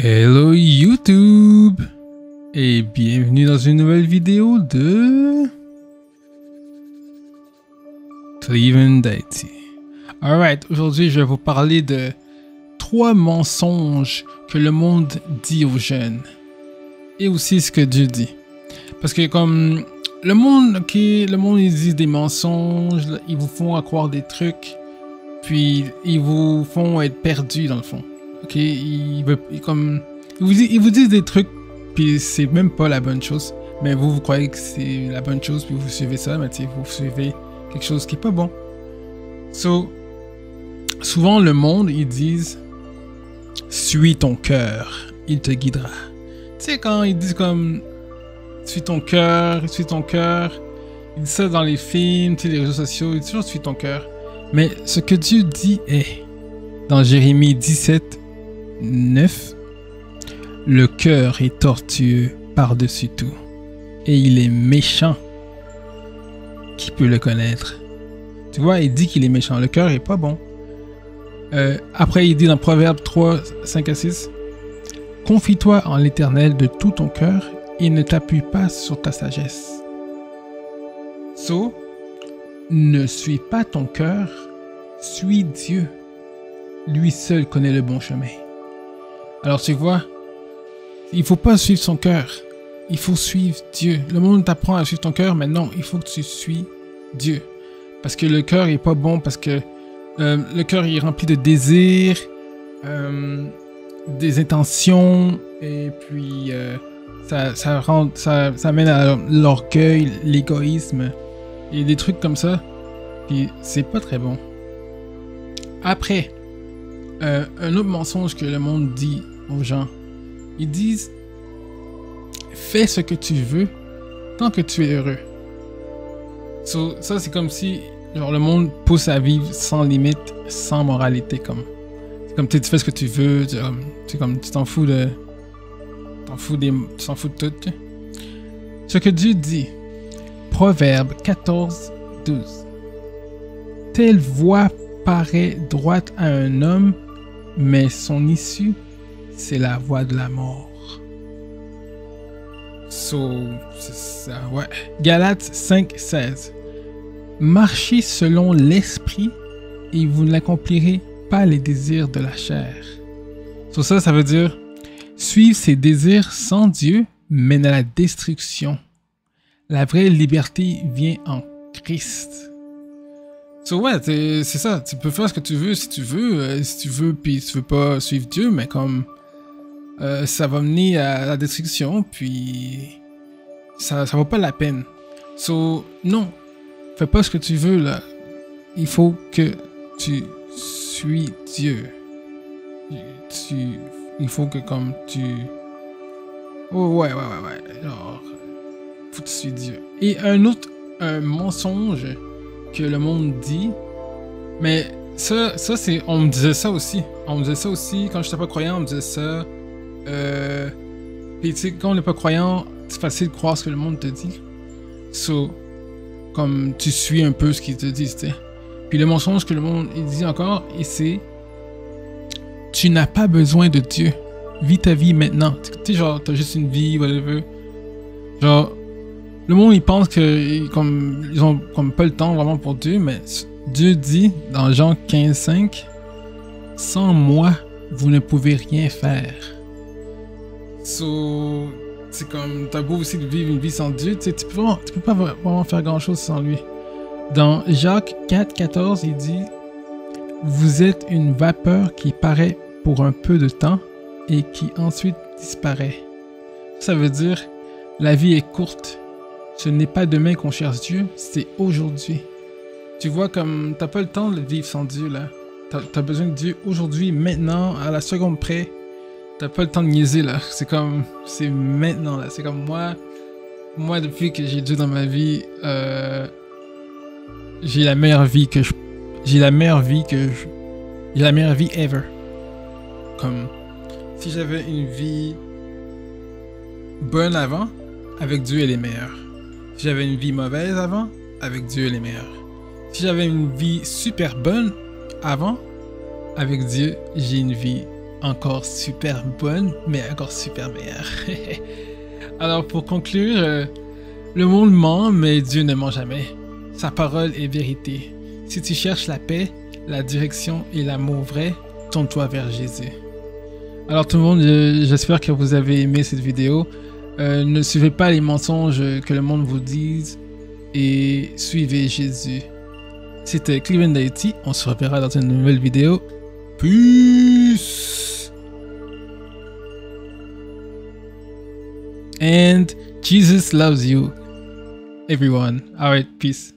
Hello YouTube et bienvenue dans une nouvelle vidéo de Cleveland Deity. Alright, aujourd'hui je vais vous parler de 3 mensonges que le monde dit aux jeunes et aussi ce que Dieu dit. Parce que comme le monde ils disent des mensonges, ils vous font croire des trucs, puis ils vous font être perdus dans le fond. Ok, ils vous disent des trucs, puis c'est même pas la bonne chose. Mais vous croyez que c'est la bonne chose, puis vous suivez ça, mais vous suivez quelque chose qui est pas bon. Souvent le monde, ils disent suis ton cœur, il te guidera. Tu sais, quand ils disent comme suis ton cœur, ils disent ça dans les films, tu sais, les réseaux sociaux, ils disent toujours suis ton cœur. Mais ce que Dieu dit est, dans Jérémie 17, 9, le cœur est tortueux par-dessus tout, et il est méchant. Qui peut le connaître? Tu vois, il dit qu'il est méchant. Le cœur est pas bon. Après, il dit dans Proverbe 3, 5 à 6, confie-toi en l'Éternel de tout ton cœur et ne t'appuie pas sur ta sagesse. Ne suis pas ton cœur, suis Dieu. Lui seul connaît le bon chemin. Alors tu vois, il faut pas suivre son cœur, il faut suivre Dieu. Le monde t'apprend à suivre ton cœur, mais non, il faut que tu suis Dieu. Parce que le cœur est pas bon, parce que le cœur est rempli de désirs, des intentions, et puis ça mène à l'orgueil, l'égoïsme, et des trucs comme ça. Puis c'est pas très bon. Après, un autre mensonge que le monde dit aux gens, ils disent fais ce que tu veux tant que tu es heureux. Ça c'est comme si genre, le monde pousse à vivre sans limite, sans moralité. C'est comme tu fais ce que tu veux, tu t'en fous de tout. Ce que Dieu dit, Proverbe 14, 12, telle voie paraît droite à un homme, mais son issue, c'est la voie de la mort. C'est ça, ouais. Galates 5, 16. Marchez selon l'esprit et vous n'accomplirez pas les désirs de la chair. Ça veut dire suivre ses désirs sans Dieu mène à la destruction. La vraie liberté vient en Christ. Ouais, c'est ça. Tu peux faire ce que tu veux si tu veux, puis tu veux pas suivre Dieu, mais comme ça va mener à la destruction, puis ça vaut pas la peine. Non, fais pas ce que tu veux là. Il faut que tu suis Dieu. Il faut que comme tu... Oh, ouais. Genre, faut que tu suis Dieu. Et un mensonge que le monde dit, mais ça c'est, on me disait ça aussi quand j'étais pas croyant, on me disait ça, puis tu sais, quand on n'est pas croyant, c'est facile de croire ce que le monde te dit, comme tu suis un peu ce qu'ils te disent, tu sais. Puis le mensonge que le monde il dit encore, et c'est tu n'as pas besoin de Dieu, vis ta vie maintenant, tu sais, genre t'as juste une vie, whatever, genre le monde, il pense que ils ont comme pas le temps vraiment pour Dieu, mais Dieu dit dans Jean 15:5, sans moi, vous ne pouvez rien faire. C'est comme, t'as beau aussi de vivre une vie sans Dieu, tu peux pas vraiment faire grand chose sans lui. Dans Jacques 4:14, il dit, vous êtes une vapeur qui paraît pour un peu de temps et qui ensuite disparaît. Ça veut dire, la vie est courte. Ce n'est pas demain qu'on cherche Dieu, c'est aujourd'hui. Tu vois, comme t'as pas le temps de vivre sans Dieu là. T'as besoin de Dieu aujourd'hui, maintenant, à la seconde près. T'as pas le temps de niaiser là. C'est maintenant là. C'est comme moi depuis que j'ai Dieu dans ma vie, j'ai la meilleure vie ever. Comme si j'avais une vie bonne avant, avec Dieu elle est meilleure. Si j'avais une vie mauvaise avant, avec Dieu elle est meilleure. Si j'avais une vie super bonne avant, avec Dieu, j'ai une vie encore super bonne, mais encore super meilleure. Alors pour conclure, le monde ment, mais Dieu ne ment jamais. Sa parole est vérité. Si tu cherches la paix, la direction et l'amour vrai, tourne-toi vers Jésus. Alors tout le monde, j'espère que vous avez aimé cette vidéo. Ne suivez pas les mensonges que le monde vous dise et suivez Jésus. C'était Cleveland d'Haïti. On se reverra dans une nouvelle vidéo. Peace! And Jesus loves you, everyone. Alright, peace.